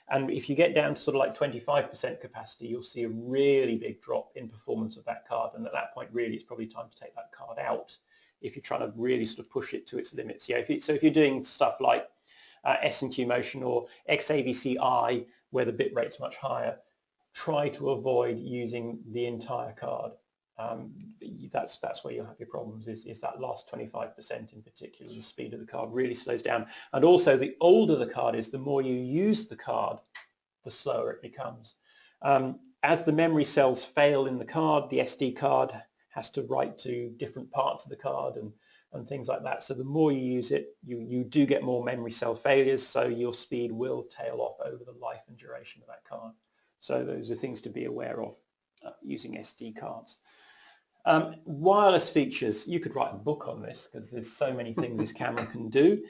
And if you get down to sort of like 25% capacity, you'll see a really big drop in performance of that card. And at that point, really, it's probably time to take that card out if you're trying to really sort of push it to its limits. So if you're doing stuff like S&Q motion or XAVC-I, where the bit rate's much higher, try to avoid using the entire card. That's where you'll have your problems, is that last 25% in particular. The speed of the card really slows down. And also, the older the card is, the more you use the card, the slower it becomes. As the memory cells fail in the card, the SD card has to write to different parts of the card and things like that. So the more you use it, you do get more memory cell failures, so your speed will tail off over the life and duration of that card. So those are things to be aware of using SD cards. Wireless features, you could write a book on this, because there's so many things this camera can do.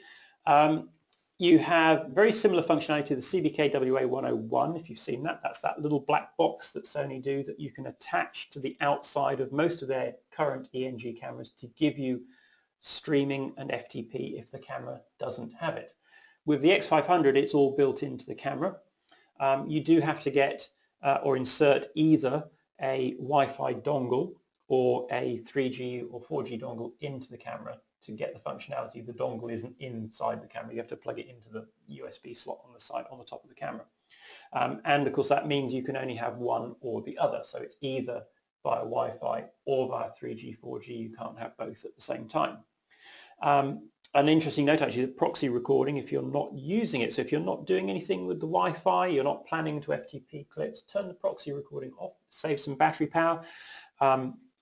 You have very similar functionality to the CBK-WA101, if you've seen that. That's that little black box that Sony do that you can attach to the outside of most of their current ENG cameras to give you streaming and FTP if the camera doesn't have it. With the X500, it's all built into the camera. You do have to get or insert either a Wi-Fi dongle or a 3G or 4G dongle into the camera to get the functionality. The dongle isn't inside the camera. You have to plug it into the USB slot on the side, on the top of the camera. And of course that means you can only have one or the other. So it's either via Wi-Fi or via 3G, 4G. You can't have both at the same time. An interesting note actually, that proxy recording, if you're not using it, so if you're not doing anything with the Wi-Fi, you're not planning to FTP clips, turn the proxy recording off, save some battery power.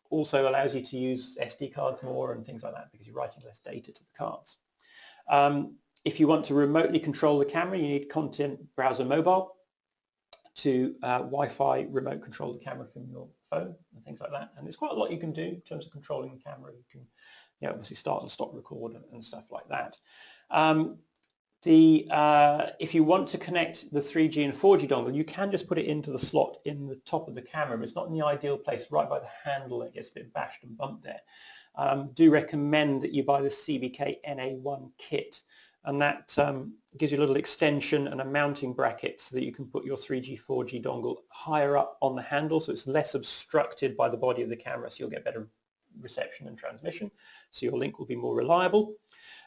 Also allows you to use SD cards more and things like that, because you're writing less data to the cards. If you want to remotely control the camera, you need Content Browser Mobile to Wi-Fi remote control the camera from your phone and things like that. And there's quite a lot you can do in terms of controlling the camera. You can obviously start and stop record and stuff like that. If you want to connect the 3G and 4G dongle, you can just put it into the slot in the top of the camera, but it's not in the ideal place, right by the handle. It gets a bit bashed and bumped there. Do recommend that you buy the CBK NA1 kit, and that gives you a little extension and a mounting bracket so that you can put your 3G, 4G dongle higher up on the handle, so it's less obstructed by the body of the camera, so you'll get better reception and transmission, so your link will be more reliable.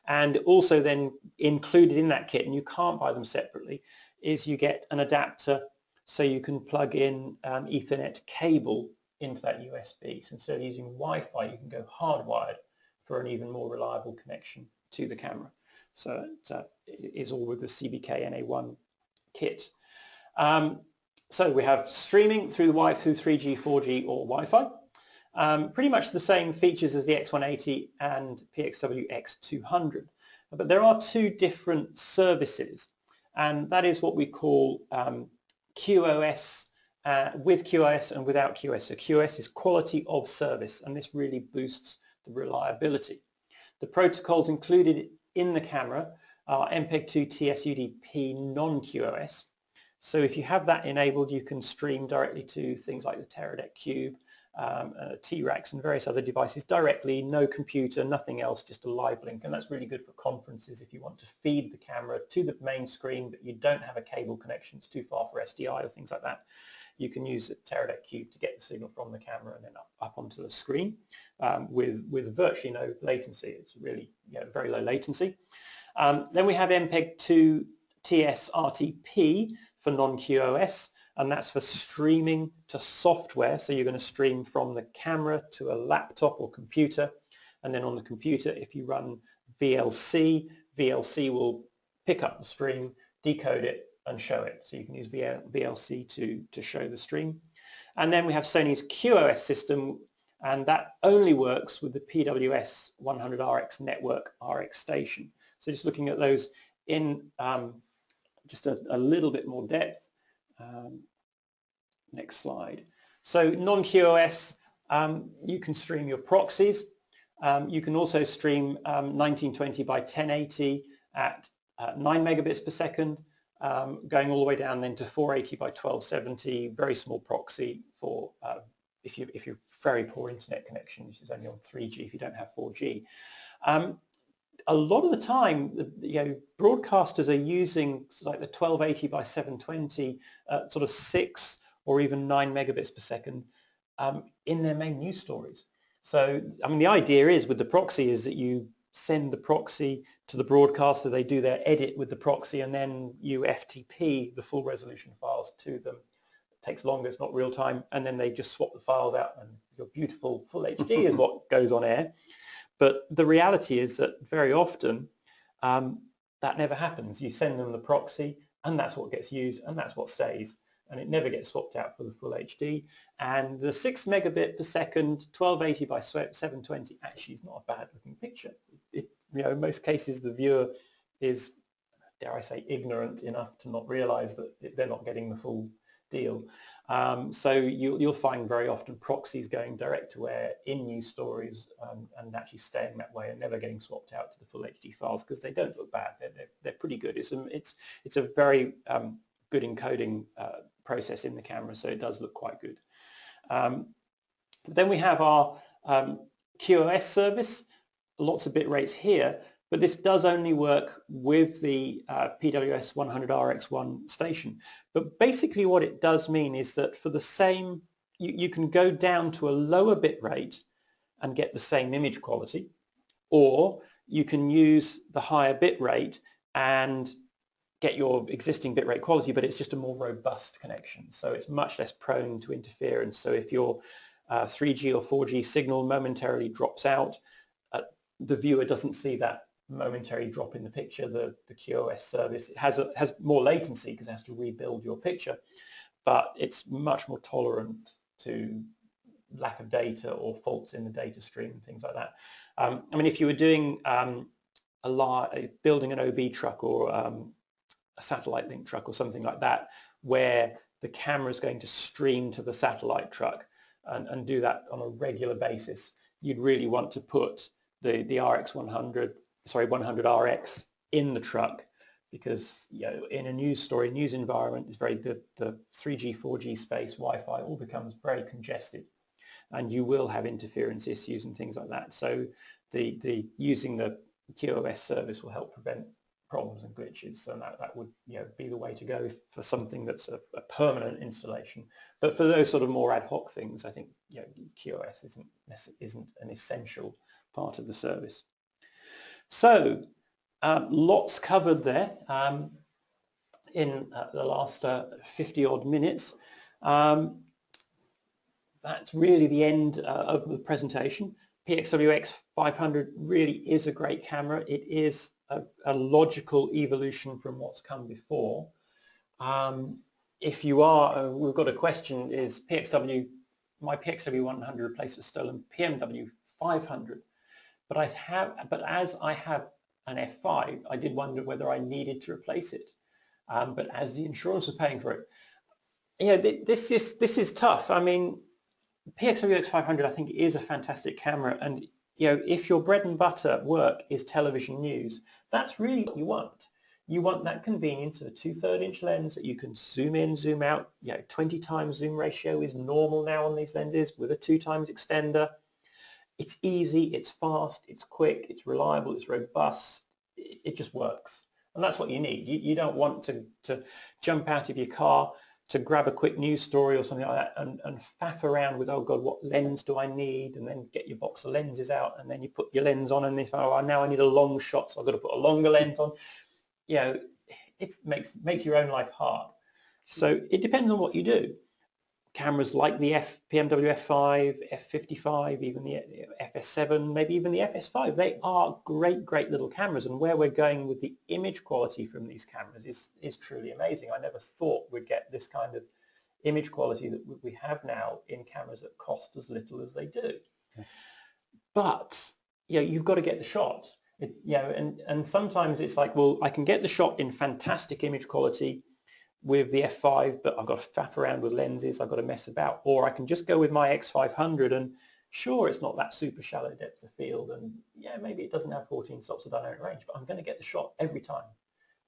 And also then included in that kit, and you can't buy them separately, is you get an adapter so you can plug in an Ethernet cable into that USB. So instead of using Wi-Fi, you can go hardwired for an even more reliable connection to the camera. So it is all with the CBK NA1 kit. So we have streaming through 3G, 4G or Wi-Fi. Pretty much the same features as the X180 and PXW-X200. But there are two different services, and that is what we call QoS, with QoS and without QoS. So QoS is quality of service, and this really boosts the reliability. The protocols included in the camera are MPEG-2 TS-UDP non-QoS. So if you have that enabled, you can stream directly to things like the Codec Cube, T-Rex and various other devices directly, no computer, nothing else, just a live link. And that's really good for conferences if you want to feed the camera to the main screen but you don't have a cable connection, it's too far for SDI or things like that. You can use the Codec Cube to get the signal from the camera and then up onto the screen with virtually no latency. It's really very low latency. Then we have MPEG-2 TS-RTP for non-QoS, and that's for streaming to software. So you're going to stream from the camera to a laptop or computer, and then on the computer, if you run VLC, VLC will pick up the stream, decode it, and show it. So you can use VLC to show the stream. And then we have Sony's QoS system, and that only works with the PXW-X500 network RX station. So just looking at those in just a little bit more depth. Next slide. So non-QoS, you can stream your proxies. You can also stream 1920 by 1080 at 9 megabits per second, going all the way down then to 480 by 1270, very small proxy for if you're very poor internet connection, which is only on 3G if you don't have 4G. A lot of the time, broadcasters are using like the 1280 by 720, sort of 6 or even 9 megabits per second in their main news stories. So, I mean, the idea is with the proxy is that you send the proxy to the broadcaster, they do their edit with the proxy, and then you FTP the full resolution files to them. It takes longer, it's not real time, and then they just swap the files out and your beautiful full HD is what goes on air. But the reality is that very often that never happens. You send them the proxy and that's what gets used and that's what stays. And it never gets swapped out for the full HD. And the 6 megabit per second, 1280 by 720 actually is not a bad looking picture. In most cases the viewer is, dare I say, ignorant enough to not realize that they're not getting the full deal. So you'll find very often proxies going direct to air in news stories and actually staying that way and never getting swapped out to the full HD files because they don't look bad. They're pretty good. It's a very good encoding process in the camera, so it does look quite good. Then we have our QoS service, lots of bit rates here, but this does only work with the PXW-X500 station. But basically what it does mean is that for the same, you can go down to a lower bit rate and get the same image quality, or you can use the higher bit rate and get your existing bitrate quality, but it's just a more robust connection. So it's much less prone to interference. So if your 3G or 4G signal momentarily drops out, the viewer doesn't see that momentary drop in the picture. The QoS service, it has more latency because it has to rebuild your picture, but it's much more tolerant to lack of data or faults in the data stream and things like that. I mean, if you were doing building an OB truck or a satellite link truck or something like that, where the camera is going to stream to the satellite truck and do that on a regular basis, you'd really want to put the RX100, sorry, 100RX in the truck, because in a news story, news environment is very good. The 3G, 4G space, Wi-Fi all becomes very congested, and you will have interference issues and things like that. So the using the QoS service will help prevent problems and glitches, and that would be the way to go for something that's a permanent installation. But for those sort of more ad hoc things, I think QoS isn't an essential part of the service. So lots covered there in the last 50 odd minutes. That's really the end of the presentation. PXW-X500 really is a great camera. It is a logical evolution from what's come before. If you are, we've got a question, is my PXW-100 replace a stolen PMW-500? But as I have an F5, I did wonder whether I needed to replace it. But as the insurance was paying for it, this is tough. I mean, PXW-X500 I think is a fantastic camera, and if your bread and butter work is television news, that's really what you want. You want that convenience of a 2/3 inch lens that you can zoom in, zoom out. 20 times zoom ratio is normal now on these lenses with a 2 times extender. It's easy, it's fast, it's quick, it's reliable, it's robust. It just works. And that's what you need. You don't want to jump out of your car to grab a quick news story or something like that and faff around with, oh God, what lens do I need? And then get your box of lenses out and then you put your lens on and oh, now I need a long shot, so I've got to put a longer lens on. It makes your own life hard. So it depends on what you do. Cameras like the PMW F5, F55, even the FS7, maybe even the FS5, they are great little cameras, and where we're going with the image quality from these cameras is truly amazing. I never thought we'd get this kind of image quality that we have now in cameras that cost as little as they do. Okay. But you've got to get the shot. And sometimes it's like, well, I can get the shot in fantastic image quality with the F5, but I've got to faff around with lenses, I've got to mess about. Or I can just go with my X500 and sure, it's not that super shallow depth of field and maybe it doesn't have 14 stops of dynamic range, but I'm going to get the shot every time.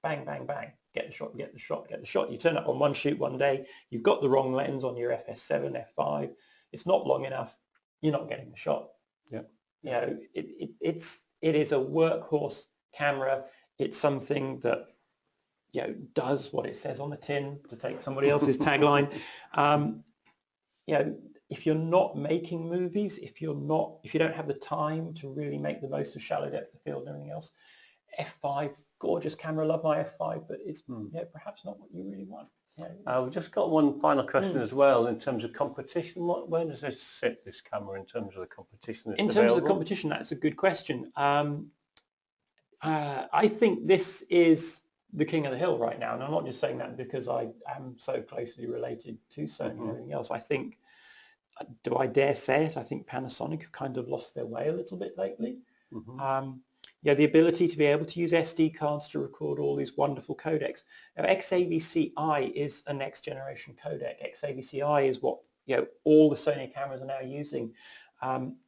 Bang, bang, bang. Get the shot, get the shot, get the shot. You turn up on one shoot one day, you've got the wrong lens on your FS7, F5, it's not long enough, you're not getting the shot. Yeah. It is a workhorse camera. It's something that does what it says on the tin, to take somebody else's tagline. If you're not making movies, if you don't have the time to really make the most of shallow depth of field and everything else, F5, gorgeous camera, love my F5, but it's perhaps not what you really want. We've just got one final question as well in terms of competition. Where does this sit, this camera, in terms of the competition that's available? In terms of the competition, that's a good question. I think this is the king of the hill right now, and I'm not just saying that because I am so closely related to Sony and everything else. I think, do I dare say it, I think Panasonic have kind of lost their way a little bit lately. The ability to be able to use SD cards to record all these wonderful codecs. Now, XAVC-I is a next generation codec. XAVC-I is what all the Sony cameras are now using.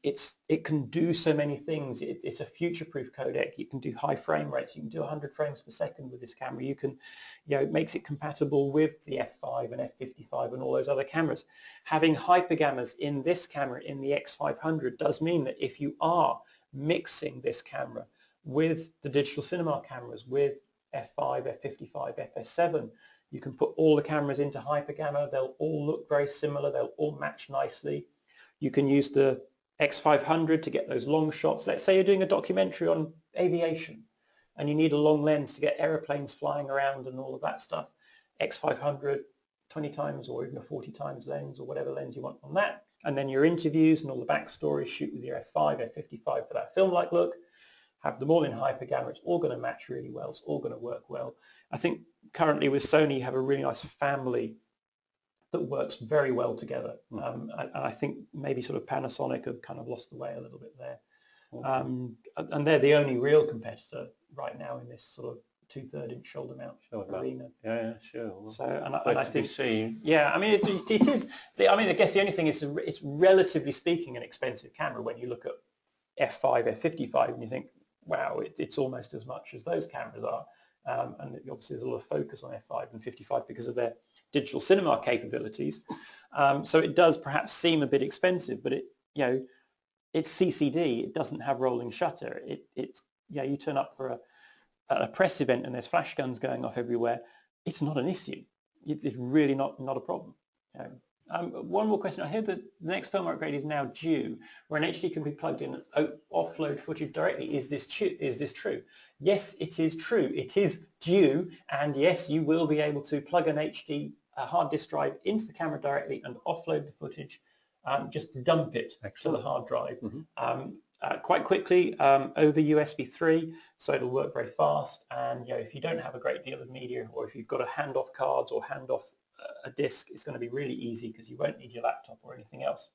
It can do so many things. It's a future-proof codec. You can do high frame rates. You can do 100 frames per second with this camera. You can, it makes it compatible with the F5 and F55 and all those other cameras. Having hypergammas in this camera, in the X500, does mean that if you are mixing this camera with the digital cinema cameras, with F5, F55, FS7, you can put all the cameras into hypergamma. They'll all look very similar. They'll all match nicely. You can use the X500 to get those long shots. Let's say you're doing a documentary on aviation and you need a long lens to get aeroplanes flying around and all of that stuff. X500, 20 times or even a 40 times lens or whatever lens you want on that. And then your interviews and all the backstories, shoot with your F5, F55 for that film-like look. Have them all in hypergamma. It's all going to match really well. It's all going to work well. I think currently with Sony you have a really nice family that works very well together. I think maybe sort of Panasonic have kind of lost the way a little bit there. And they're the only real competitor right now in this sort of 2/3 inch shoulder mount arena. Yeah, sure. So, and I think, I mean, it is. I guess the only thing is it's relatively speaking an expensive camera when you look at F5, F55 and you think, wow, it's almost as much as those cameras are. And obviously there's a lot of focus on F5 and 55 because of their digital cinema capabilities. So it does perhaps seem a bit expensive, but it's CCD. It doesn't have rolling shutter. You turn up for a press event and there's flash guns going off everywhere. It's not an issue. It's really not a problem. One more question. I heard that the next firmware upgrade is now due, where an HD can be plugged in and offload footage directly. Is this true? Yes, it is true. It is due, and yes, you will be able to plug an HD hard disk drive into the camera directly and offload the footage. Just dump it to the hard drive quite quickly over USB 3, so it'll work very fast. And if you don't have a great deal of media, or if you've got to hand off cards or hand off a disk, it's going to be really easy because you won't need your laptop or anything else.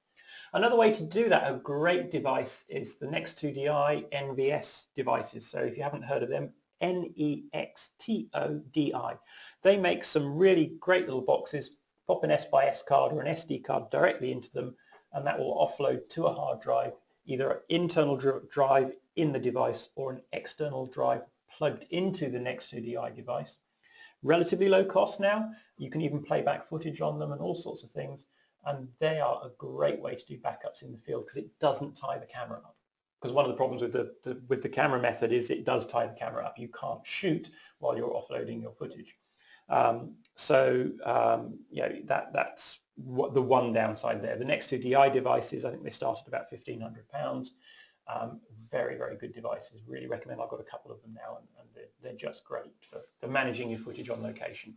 Another way to do that, a great device, is the Next2DI NVS devices. So if you haven't heard of them, Nextodi. They make some really great little boxes. Pop an S/S card or an SD card directly into them, and that will offload to a hard drive, either an internal drive in the device or an external drive plugged into the Next2DI device. Relatively low cost now. You can even play back footage on them and all sorts of things, and they are a great way to do backups in the field because it doesn't tie the camera up. Because one of the problems with the camera method is it does tie the camera up. You can't shoot while you're offloading your footage. Yeah, that's what the one downside there. The Next2DI devices, I think they start at about £1,500. Very, very good devices. Really recommend. I've got a couple of them now, and they're just great for managing your footage on location.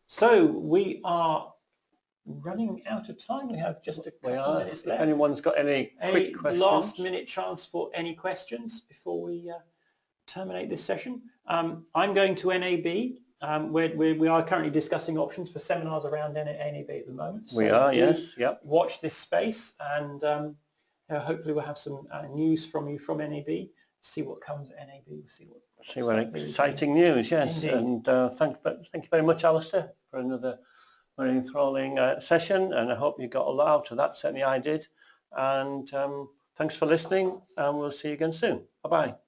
So we are running out of time. We have just a couple of minutes left. If anyone's got any quick questions. Last minute chance for any questions before we terminate this session. I'm going to NAB. We are currently discussing options for seminars around NAB at the moment. So we are, yes. Yep. Watch this space, and hopefully we'll have some news from you from NAB. See what comes at NAB. We'll see what exciting news, yes. Indeed. And thank you very much, Alister, for another very enthralling session, and I hope you got a lot out of that. Certainly I did. And thanks for listening, and we'll see you again soon. Bye-bye.